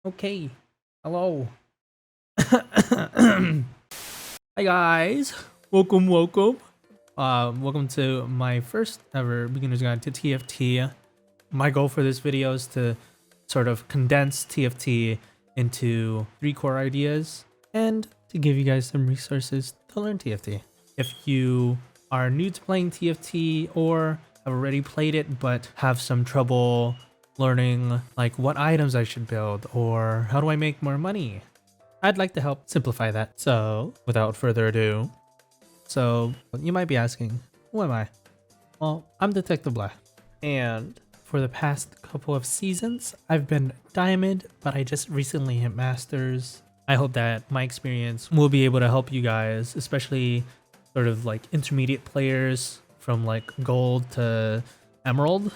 Okay. Hello. Hi guys. Welcome. Welcome to my first ever beginner's guide to TFT. My goal for this video is to sort of condense TFT into 3 core ideas and to give you guys some resources to learn TFT. If you are new to playing TFT or have already played it but have some trouble learning like what items I should build or how do I make more money, I'd like to help simplify that. So without further ado, you might be asking, who am I? Well, I'm Detective Bleh, and for the past couple of seasons I've been Diamond, but I just recently hit Masters. I hope that my experience will be able to help you guys, especially sort of like intermediate players from like Gold to Emerald,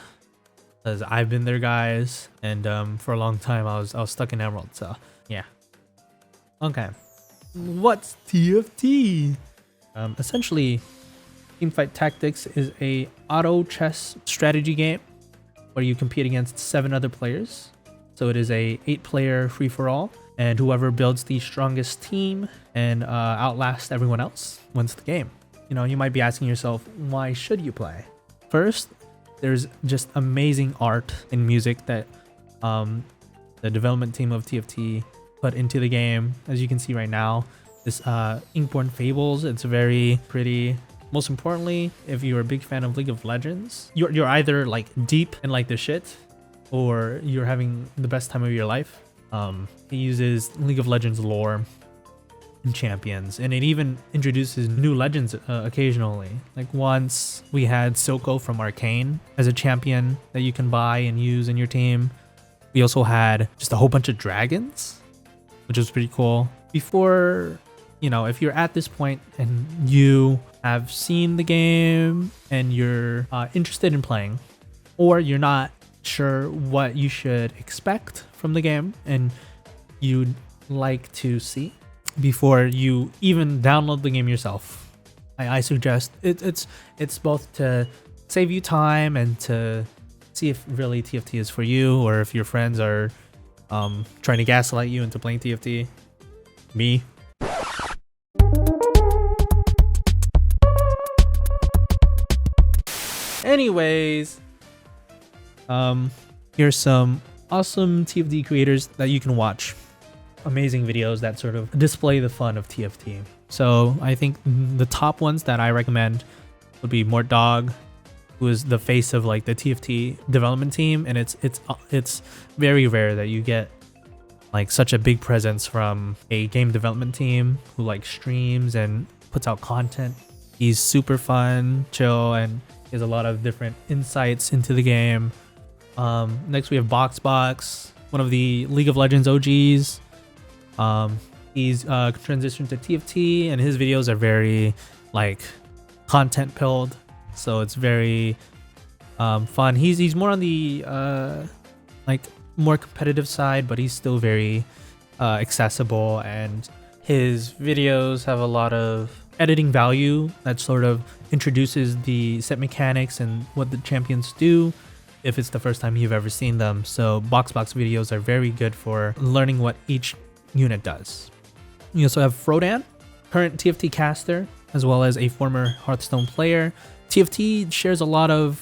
because I've been there, guys, and for a long time I was stuck in Emerald. So yeah. Okay, what's TFT? Essentially, Teamfight Tactics is a auto chess strategy game where you compete against 7 other players. So it is a 8-player free-for-all, and whoever builds the strongest team and outlasts everyone else wins the game. You know, you might be asking yourself, why should you play? First, there's just amazing art and music that the development team of TFT put into the game. As you can see right now, this Inkborn Fables, it's very pretty. Most importantly, if you're a big fan of League of Legends, you're either like deep in like the shit or you're having the best time of your life. It uses League of Legends lore and champions, and it even introduces new legends occasionally. Like once we had Silco from Arcane as a champion that you can buy and use in your team. We also had just a whole bunch of dragons, which was pretty cool. Before, you know, if you're at this point and you have seen the game and you're interested in playing, or you're not sure what you should expect from the game and you'd like to see before you even download the game yourself, I suggest it's both to save you time and to see if really TFT is for you, or if your friends are trying to gaslight you into playing TFT. Me. Anyways, here's some awesome TFT creators that you can watch. Amazing videos that sort of display the fun of TFT. So I think the top ones that I recommend would be Mort Dog, who is the face of like the TFT development team, and it's very rare that you get like such a big presence from a game development team who like streams and puts out content. He's super fun, chill, and he has a lot of different insights into the game. Next we have Box, one of the League of Legends OGs. He's transitioned to TFT, and his videos are very like content pilled, so it's very fun. He's more on the like more competitive side, but he's still very accessible, and his videos have a lot of editing value that sort of introduces the set mechanics and what the champions do if it's the first time you've ever seen them. So Box videos are very good for learning what each unit does. You also have Frodan, current TFT caster, as well as a former Hearthstone player. TFT shares a lot of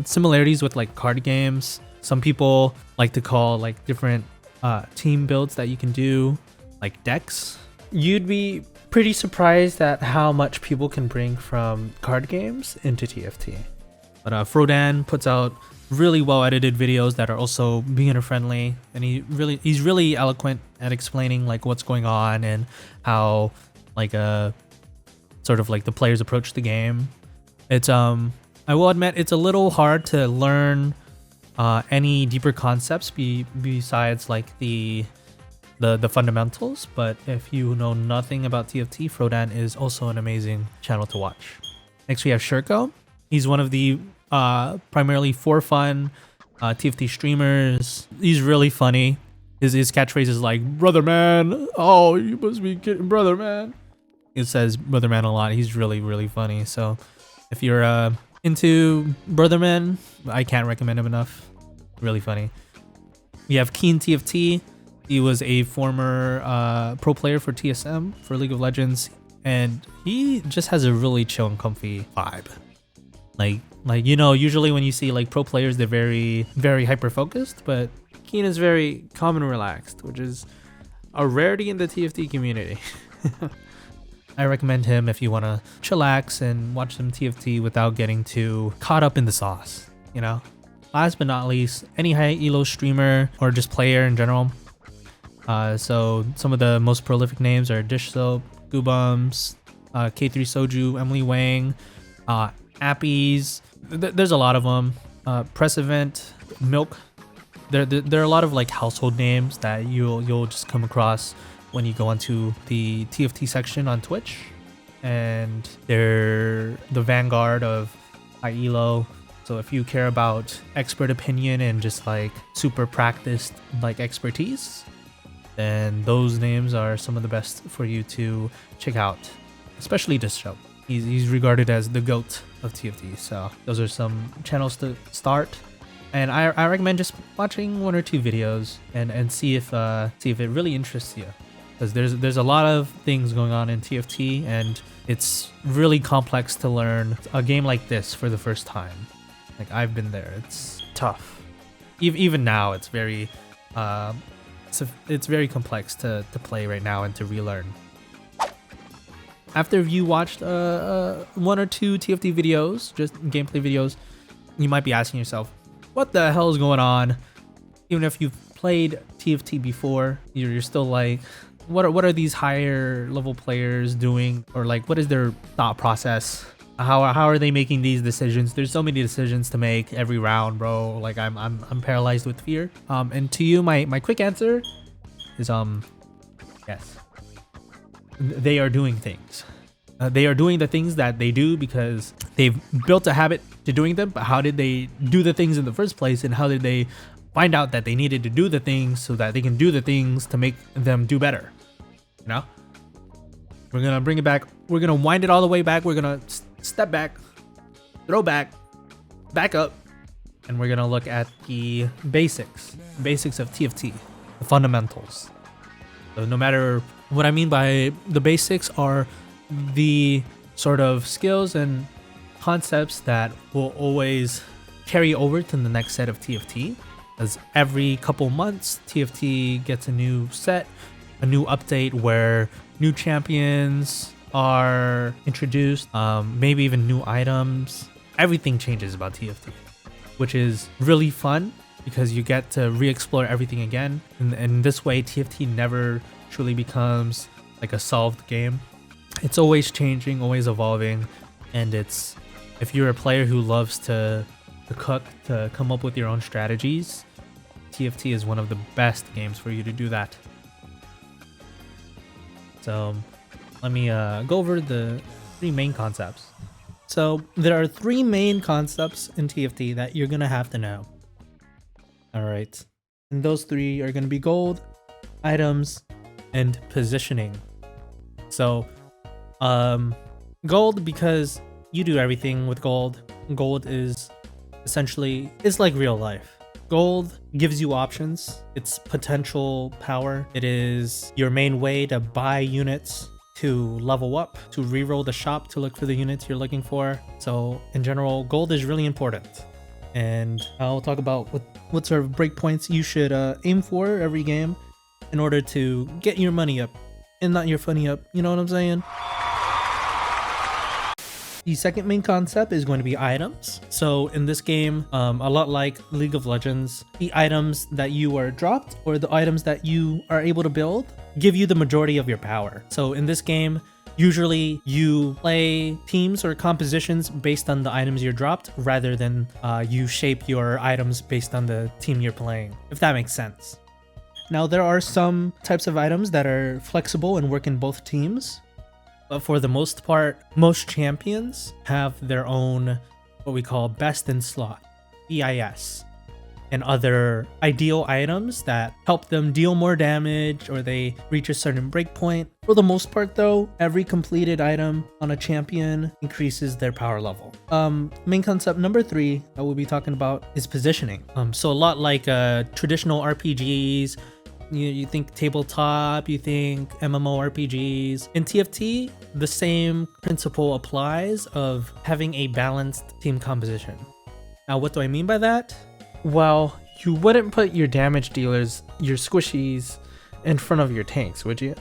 similarities with like card games. Some people like to call like different team builds that you can do like decks. You'd be pretty surprised at how much people can bring from card games into TFT. But Frodan puts out really well edited videos that are also beginner friendly, and he's really eloquent at explaining like what's going on and how like sort of like the players approach the game. It's I will admit it's a little hard to learn any deeper concepts besides like the fundamentals, but if you know nothing about TFT, Frodan is also an amazing channel to watch. Next we have Shirko. He's one of the primarily for fun TFT streamers. He's really funny. His catchphrase is like, "Brother man, oh you must be kidding, brother man." It says brother man a lot. He's really funny. So if you're into brother man, I can't recommend him enough. Really funny. We have Keen TFT. He was a former pro player for TSM, for League of Legends, and he just has a really chill and comfy vibe. Like you know, usually when you see like pro players, they're very hyper focused, but Keen is very calm and relaxed, which is a rarity in the TFT community. I recommend him if you want to chillax and watch some TFT without getting too caught up in the sauce, you know? Last but not least, any high elo streamer or just player in general. So some of the most prolific names are Dish Soap, Goobums, K3 Soju, Emily Wang, Appies. There's a lot of them. Press Event, Milk. There are a lot of like household names that you'll just come across when you go onto the TFT section on Twitch, and they're the vanguard of high elo. So if you care about expert opinion and just like super practiced like expertise, then those names are some of the best for you to check out, especially this show. He's regarded as the GOAT of TFT. So those are some channels to start. And I recommend just watching 1 or 2 videos and see if it really interests you, because there's a lot of things going on in TFT, and it's really complex to learn a game like this for the first time. Like, I've been there. It's tough. Even now, it's very complex to play right now and to relearn. After you watched 1 or 2 TFT videos, just gameplay videos, you might be asking yourself, what the hell is going on? Even if you've played TFT before, you're still like, what are these higher level players doing? Or like, what is their thought process? How are they making these decisions? There's so many decisions to make every round, bro. Like, I'm paralyzed with fear. And to you, my quick answer is yes. They are doing things. They are doing the things that they do because they've built a habit to doing them. But how did they do the things in the first place? And how did they find out that they needed to do the things so that they can do the things to make them do better? You know? We're going to bring it back. We're going to wind it all the way back. We're going to step back, throw back up. And we're going to look at the basics of TFT, the fundamentals. So no matter what I mean by the basics are the sort of skills and concepts that will always carry over to the next set of TFT. As every couple months, TFT gets a new set, a new update where new champions are introduced, maybe even new items. Everything changes about TFT, which is really fun because you get to re-explore everything again. And this way, TFT never truly becomes like a solved game. It's always changing, always evolving, and if you're a player who loves to cook, to come up with your own strategies, TFT is one of the best games for you to do that. So let me go over the 3 main concepts. So there are 3 main concepts in TFT that you're gonna have to know. All right, and those 3 are gonna be gold, items, and positioning. So gold, because you do everything with gold. Gold is essentially, it's like real life. Gold gives you options. It's potential power. It is your main way to buy units, to level up, to reroll the shop to look for the units you're looking for. So in general, gold is really important. And I'll talk about what sort of breakpoints you should aim for every game in order to get your money up and not your funny up. You know what I'm saying? The second main concept is going to be items. So in this game, a lot like League of Legends, the items that you are dropped or the items that you are able to build give you the majority of your power. So in this game, usually you play teams or compositions based on the items you're dropped rather than you shape your items based on the team you're playing, if that makes sense. Now, there are some types of items that are flexible and work in both teams. But for the most part, most champions have their own, what we call best in slot, BIS, and other ideal items that help them deal more damage or they reach a certain breakpoint. For the most part though, every completed item on a champion increases their power level. Main concept number 3 that we'll be talking about is positioning. So a lot like traditional RPGs, You think tabletop, you think MMORPGs. In TFT, the same principle applies of having a balanced team composition. Now, what do I mean by that? Well, you wouldn't put your damage dealers, your squishies, in front of your tanks, would you?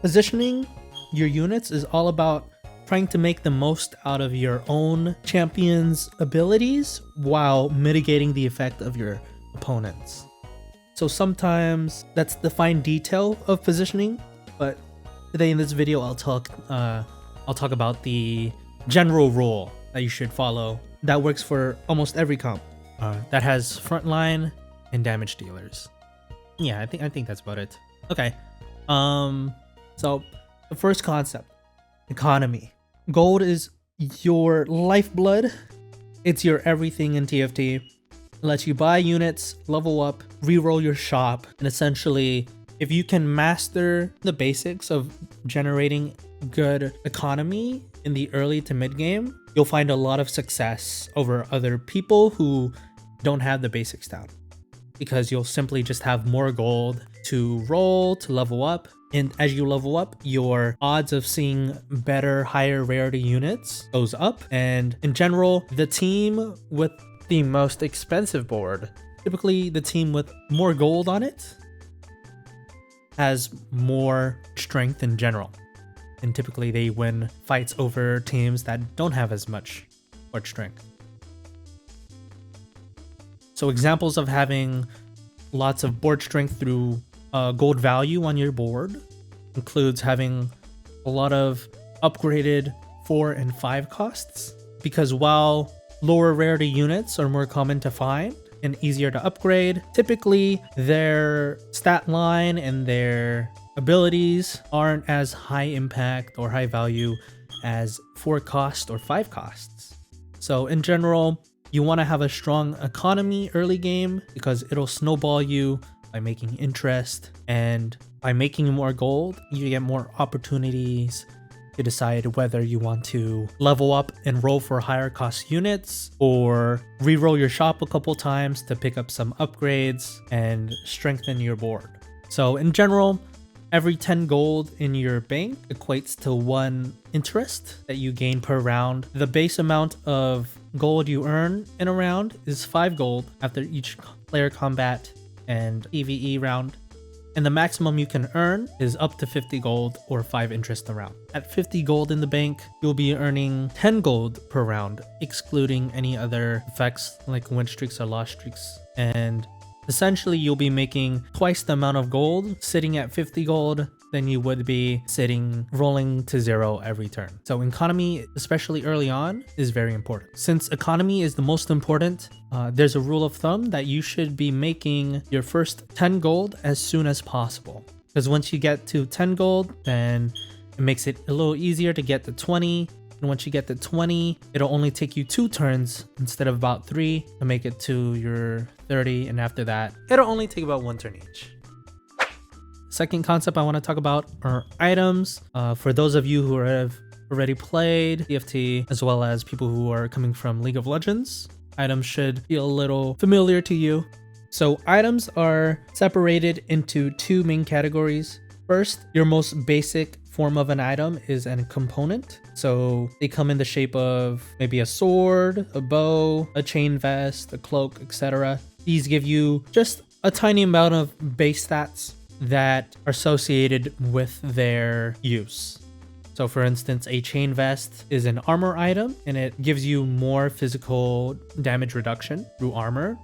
Positioning your units is all about trying to make the most out of your own champion's abilities while mitigating the effect of your opponents. So sometimes that's the fine detail of positioning, but today in this video I'll talk about the general rule that you should follow that works for almost every comp that has frontline and damage dealers. Yeah, I think that's about it. Okay. So the first concept, economy. Gold is your lifeblood. It's your everything in TFT. It lets you buy units, level up, reroll your shop, and essentially, if you can master the basics of generating good economy in the early to mid game, you'll find a lot of success over other people who don't have the basics down, because you'll simply just have more gold to roll, to level up. And as you level up, your odds of seeing better, higher rarity units goes up. And in general, the team with the most expensive board, typically the team with more gold on it, has more strength in general. And typically they win fights over teams that don't have as much board strength. So examples of having lots of board strength through gold value on your board includes having a lot of upgraded 4 and 5 costs, because while lower rarity units are more common to find and easier to upgrade, typically their stat line and their abilities aren't as high impact or high value as 4 cost or 5 costs. So in general, you want to have a strong economy early game because it'll snowball you by making interest, and by making more gold, you get more opportunities to decide whether you want to level up and roll for higher cost units or re-roll your shop a couple times to pick up some upgrades and strengthen your board. So in general, every 10 gold in your bank equates to 1 interest that you gain per round. The base amount of gold you earn in a round is 5 gold after each player combat and PvE round, and the maximum you can earn is up to 50 gold or 5 interest a round. At 50 gold in the bank, you'll be earning 10 gold per round, excluding any other effects like win streaks or loss streaks, and essentially you'll be making twice the amount of gold sitting at 50 gold than you would be sitting rolling to 0 every turn. So economy, especially early on, is very important. Since economy is the most important, there's a rule of thumb that you should be making your first 10 gold as soon as possible. Because once you get to 10 gold, then it makes it a little easier to get to 20. And once you get to 20, it'll only take you 2 turns instead of about 3 to make it to your 30. And after that, it'll only take about 1 turn each. Second concept I want to talk about are items. For those of you who have already played TFT, as well as people who are coming from League of Legends, items should feel a little familiar to you. So items are separated into 2 main categories. First, your most basic form of an item is a component. So they come in the shape of maybe a sword, a bow, a chain vest, a cloak, etc. These give you just a tiny amount of base stats that are associated with their use. So for instance, a chain vest is an armor item and it gives you more physical damage reduction through armor.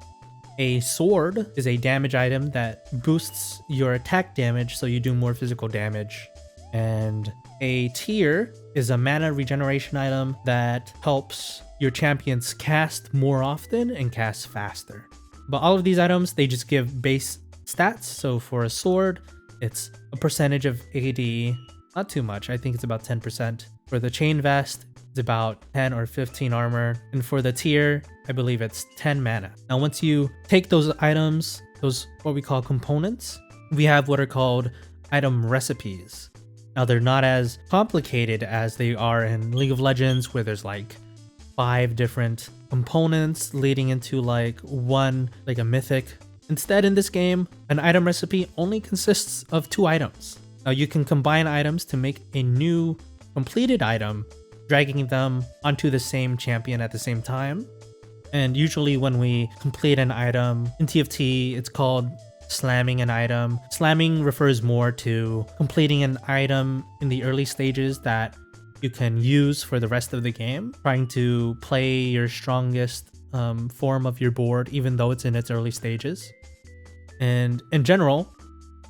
A sword is a damage item that boosts your attack damage so you do more physical damage. And a tier is a mana regeneration item that helps your champions cast more often and cast faster. But all of these items, they just give base stats. So for a sword, it's a percentage of AD, not too much. I think it's about 10%. For the chain vest, it's about 10 or 15 armor. And for the tier, I believe it's 10 mana. Now, once you take those items, those what we call components, we have what are called item recipes. Now, they're not as complicated as they are in League of Legends, where there's like 5 different components leading into like one, like a mythic Instead, in this game, an item recipe only consists of 2 items. Now you can combine items to make a new completed item, dragging them onto the same champion at the same time. And usually when we complete an item in TFT, it's called slamming an item. Slamming refers more to completing an item in the early stages that you can use for the rest of the game, trying to play your strongest form of your board even though it's in its early stages. And in general,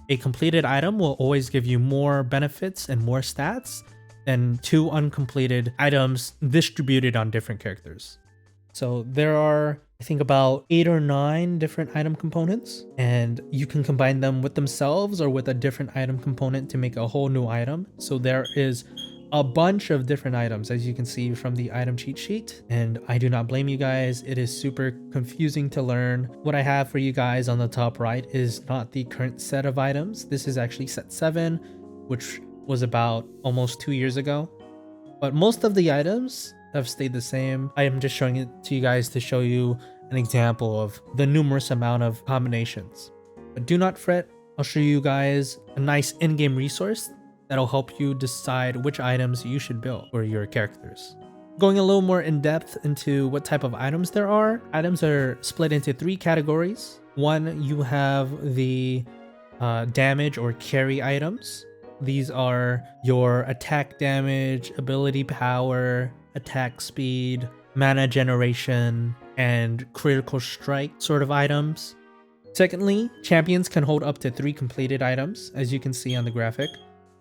a completed item will always give you more benefits and more stats than 2 uncompleted items distributed on different characters. So there are, I think, about 8 or 9 different item components, and you can combine them with themselves or with a different item component to make a whole new item. So there is a bunch of different items, as you can see from the item cheat sheet, and I do not blame you guys. It is super confusing to learn. What I have for you guys on the top right is not the current set of items. This is actually set 7, which was about almost 2 years ago, but most of the items have stayed the same. I am just showing it to you guys to show you an example of the numerous amount of combinations. But do not fret, I'll show you guys a nice in-game resource that'll help you decide which items you should build for your characters. Going a little more in depth into what type of items there are, items are split into 3 categories. One, you have the damage or carry items. These are your attack damage, ability power, attack speed, mana generation, and critical strike sort of items. Secondly, champions can hold up to 3 completed items, as you can see on the graphic.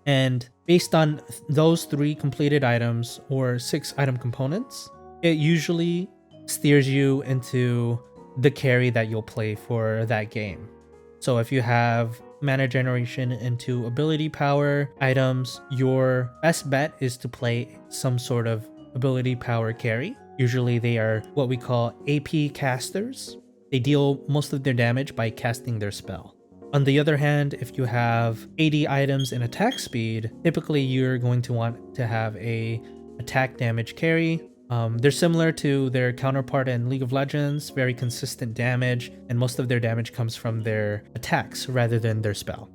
And based on those 3 completed items or 6 item components, it usually steers you into the carry that you'll play for that game. So if you have mana generation into ability power items, your best bet is to play some sort of ability power carry. Usually they are what we call AP casters. They deal most of their damage by casting their spell. On the other hand, if you have 80 items in attack speed, typically you're going to want to have a attack damage carry. They're similar to their counterpart in League of Legends, very consistent damage, and most of their damage comes from their attacks rather than their spell.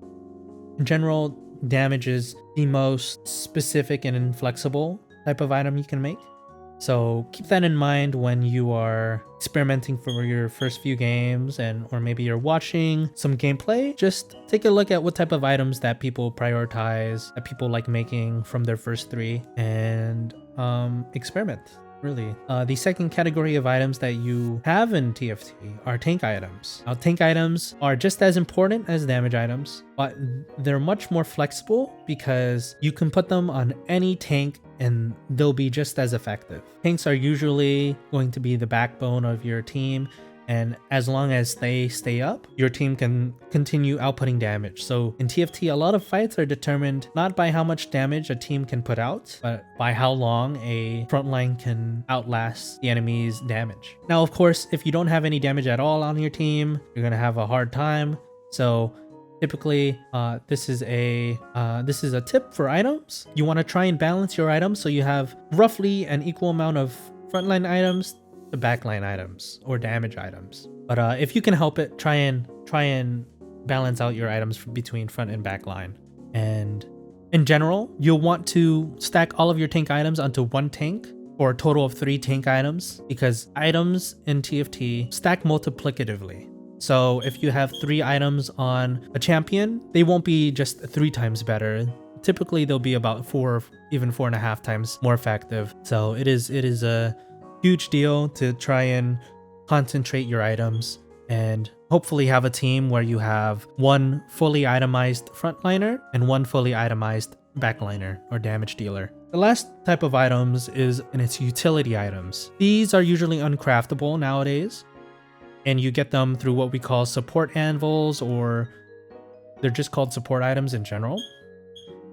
In general, damage is the most specific and inflexible type of item you can make. So keep that in mind when you are experimenting for your first few games, or maybe you're watching some gameplay. Just take a look at what type of items that people prioritize, that people like making from their first 3, and experiment, really. The second category of items that you have in TFT are tank items. Now, tank items are just as important as damage items, but they're much more flexible because you can put them on any tank and they'll be just as effective. Tanks are usually going to be the backbone of your team, and as long as they stay up, your team can continue outputting damage. So in TFT, a lot of fights are determined not by how much damage a team can put out, but by how long a frontline can outlast the enemy's damage. Now, of course, if you don't have any damage at all on your team, you're gonna have a hard time. So typically, this is a tip for items. You want to try and balance your items so you have roughly an equal amount of frontline items to backline items or damage items. But if you can help it, try and balance out your items between front and back line. And in general, you'll want to stack all of your tank items onto 1 tank, or a total of 3 tank items, because items in TFT stack multiplicatively. So if you have 3 items on a champion, they won't be just 3 times better. Typically they'll be about 4, even 4.5 times more effective. So it is a huge deal to try and concentrate your items and hopefully have a team where you have 1 fully itemized frontliner and 1 fully itemized backliner or damage dealer. The last type of items is in its utility items. These are usually uncraftable nowadays, and you get them through what we call support anvils, or they're just called support items in general.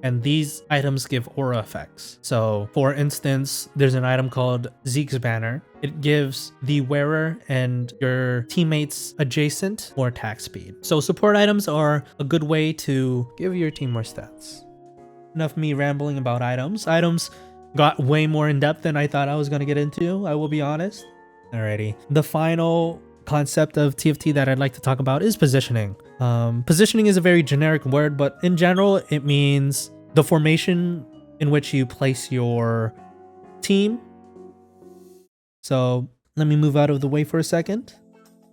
And these items give aura effects. So for instance, there's an item called Zeke's Banner. It gives the wearer and your teammates adjacent more attack speed. So support items are a good way to give your team more stats. Enough me rambling about items. Items got way more in depth than I thought I was going to get into, I will be honest. Alrighty. The final concept of TFT that I'd like to talk about is positioning. Positioning is a very generic word, but in general, it means the formation in which you place your team. So let me move out of the way for a second.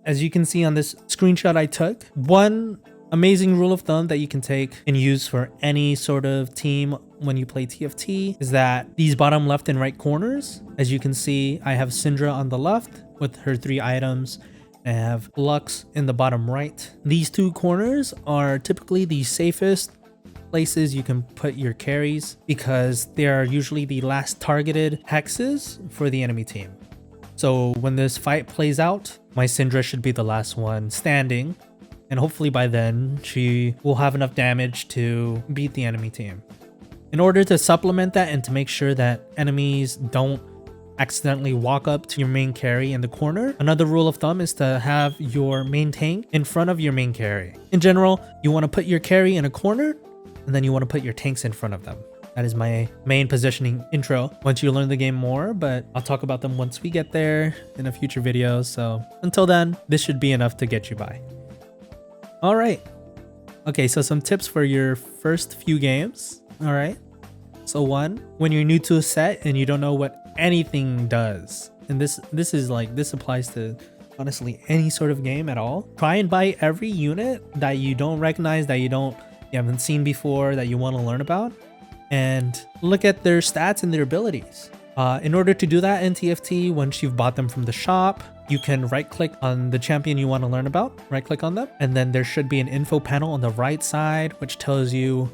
As you can see on this screenshot I took, one amazing rule of thumb that you can take and use for any sort of team when you play TFT is that these bottom left and right corners, as you can see, I have Syndra on the left with her 3 items. I have Lux in the bottom right. These 2 corners are typically the safest places you can put your carries because they are usually the last targeted hexes for the enemy team. So when this fight plays out, my Syndra should be the last one standing, and hopefully by then she will have enough damage to beat the enemy team. In order to supplement that and to make sure that enemies don't accidentally walk up to your main carry in the corner, another rule of thumb is to have your main tank in front of your main carry. In general, you want to put your carry in a corner, and then you want to put your tanks in front of them. That is my main positioning intro once you learn the game more, but I'll talk about them once we get there in a future video. So until then, this should be enough to get you by. All right. Okay, so some tips for your first few games. All right. So 1, when you're new to a set and you don't know what anything does, and this applies to honestly any sort of game at all, try and buy every unit that you don't recognize, that you haven't seen before, that you want to learn about, and look at their stats and their abilities. In order to do that in TFT, once you've bought them from the shop, you can right click on the champion you want to learn about, right click on them, and then there should be an info panel on the right side which tells you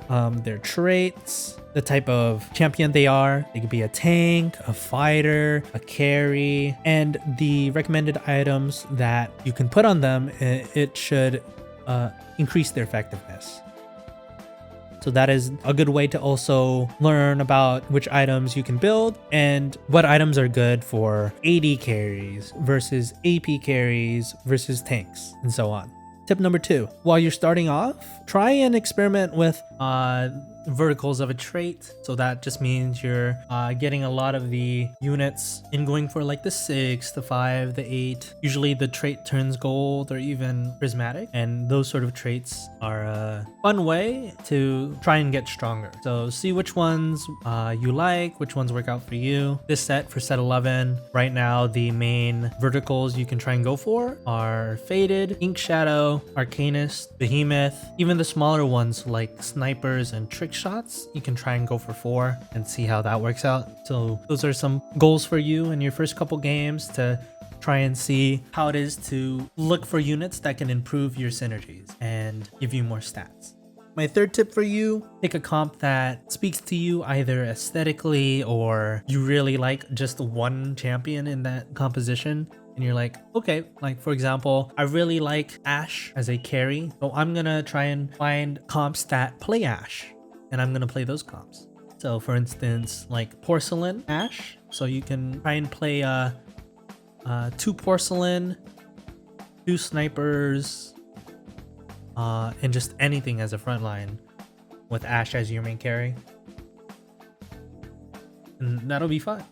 their traits, the type of champion they are. They could be a tank, a fighter, a carry, and the recommended items that you can put on them. It should increase their effectiveness. So that is a good way to also learn about which items you can build and what items are good for AD carries versus AP carries versus tanks and so on. Tip number 2, while you're starting off, try and experiment with verticals of a trait. So that just means you're getting a lot of the units and going for like the 6, the 5, the 8. Usually the trait turns gold or even prismatic, and those sort of traits are a fun way to try and get stronger. So see which ones you like, which ones work out for you. This set, for set 11, right now the main verticals you can try and go for are Faded, Ink Shadow, Arcanist, Behemoth. Even the smaller ones like Snipers and Trick Shots, you can try and go for 4 and see how that works out. So those are some goals for you in your first couple games, to try and see how it is to look for units that can improve your synergies and give you more stats. My third tip for you, pick a comp that speaks to you either aesthetically or you really like just one champion in that composition. And you're like, okay, like for example, I really like Ashe as a carry, so I'm gonna try and find comps that play Ashe, and I'm gonna play those comps. So for instance, like Porcelain Ashe, so you can try and play 2 Porcelain, 2 Snipers, and just anything as a front line with Ashe as your main carry, and that'll be fun.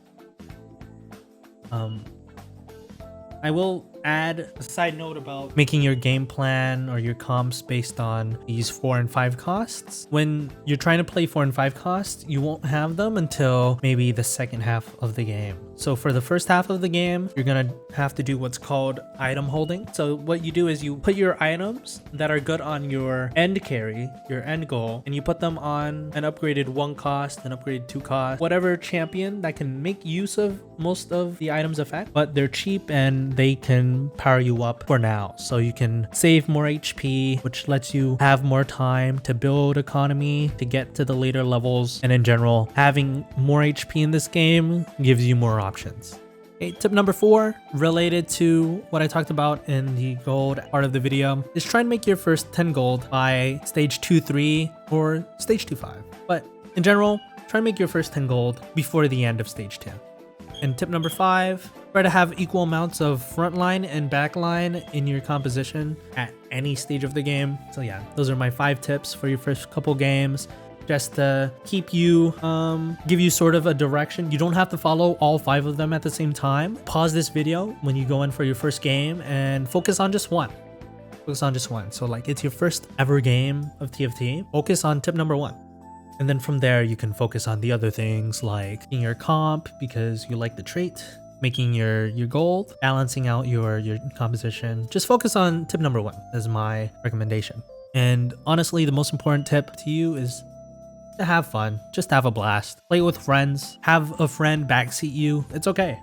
I will add a side note about making your game plan or your comps based on these 4 and 5 costs. When you're trying to play 4 and 5 costs, you won't have them until maybe the second half of the game. So for the first half of the game, you're gonna have to do what's called item holding. So what you do is you put your items that are good on your end carry, your end goal, and you put them on an upgraded 1 cost, an upgraded 2 cost, whatever champion that can make use of most of the items effect, but they're cheap and they can power you up for now. So you can save more HP, which lets you have more time to build economy to get to the later levels. And in general, having more HP in this game gives you more options. Okay, tip number 4, related to what I talked about in the gold part of the video, is try and make your first 10 gold by stage 2-3 or stage 2-5. But in general, try and make your first 10 gold before the end of stage 10. And tip number 5, try to have equal amounts of frontline and backline in your composition at any stage of the game. So yeah, those are my 5 tips for your first couple games. just to keep you, give you sort of a direction. You don't have to follow all 5 of them at the same time. Pause this video when you go in for your first game and focus on just one. Focus on just one. So like it's your first ever game of TFT. Focus on tip number 1. And then from there, you can focus on the other things like making your comp because you like the trait, making your gold, balancing out your composition. Just focus on tip number 1 as my recommendation. And honestly, the most important tip to you is to have fun. Just have a blast. Play with friends. Have a friend backseat you. It's okay.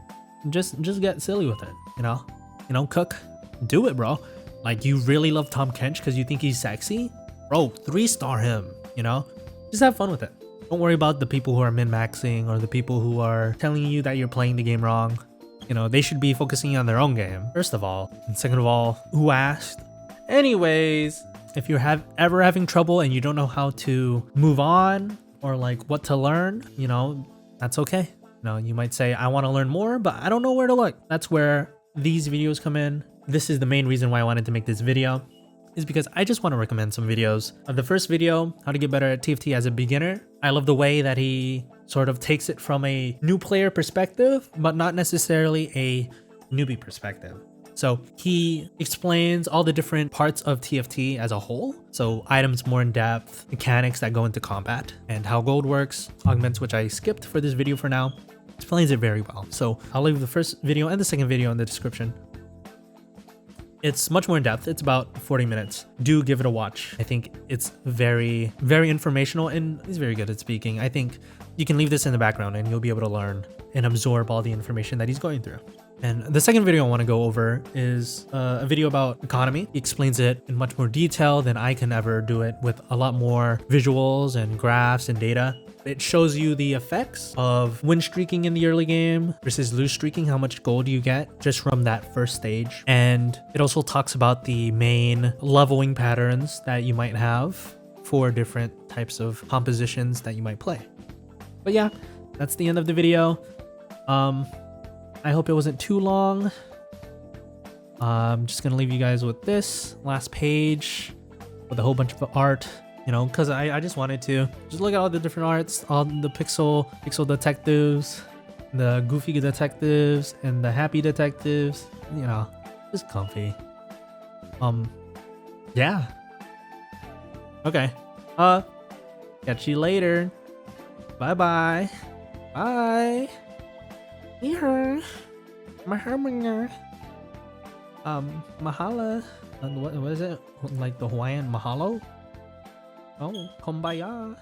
Just get silly with it. You know, cook. Do it, bro. Like you really love Tom Kench because you think he's sexy? Bro, 3-star him, you know? Just have fun with it. Don't worry about the people who are min-maxing or the people who are telling you that you're playing the game wrong. You know, they should be focusing on their own game, first of all. And second of all, who asked? Anyways, if you're ever having trouble and you don't know how to move on or like what to learn, you know, that's okay. You know, you might say, I want to learn more, but I don't know where to look. That's where these videos come in. This is the main reason why I wanted to make this video, is because I just want to recommend some videos. The first video, how to get better at TFT as a beginner. I love the way that he sort of takes it from a new player perspective, but not necessarily a newbie perspective. So he explains all the different parts of TFT as a whole. So items more in depth, mechanics that go into combat, and how gold works, augments, which I skipped for this video for now. Explains it very well. So I'll leave the first video and the second video in the description. It's much more in depth. It's about 40 minutes. Do give it a watch. I think it's very, very informational and he's very good at speaking. I think you can leave this in the background and you'll be able to learn and absorb all the information that he's going through. And the second video I want to go over is a video about economy. He explains it in much more detail than I can ever do it, with a lot more visuals and graphs and data. It shows you the effects of win streaking in the early game versus lose streaking, how much gold you get just from that first stage. And it also talks about the main leveling patterns that you might have for different types of compositions that you might play. But yeah, that's the end of the video. I hope it wasn't too long. I'm just gonna leave you guys with this last page with a whole bunch of art. You know, because I just wanted to just look at all the different arts, all the pixel detectives, the goofy detectives, and the happy detectives. You know, just comfy. Yeah. Okay. Catch you later. Bye. Here. Mahala. What is it? Like the Hawaiian mahalo? Oh, kumbaya.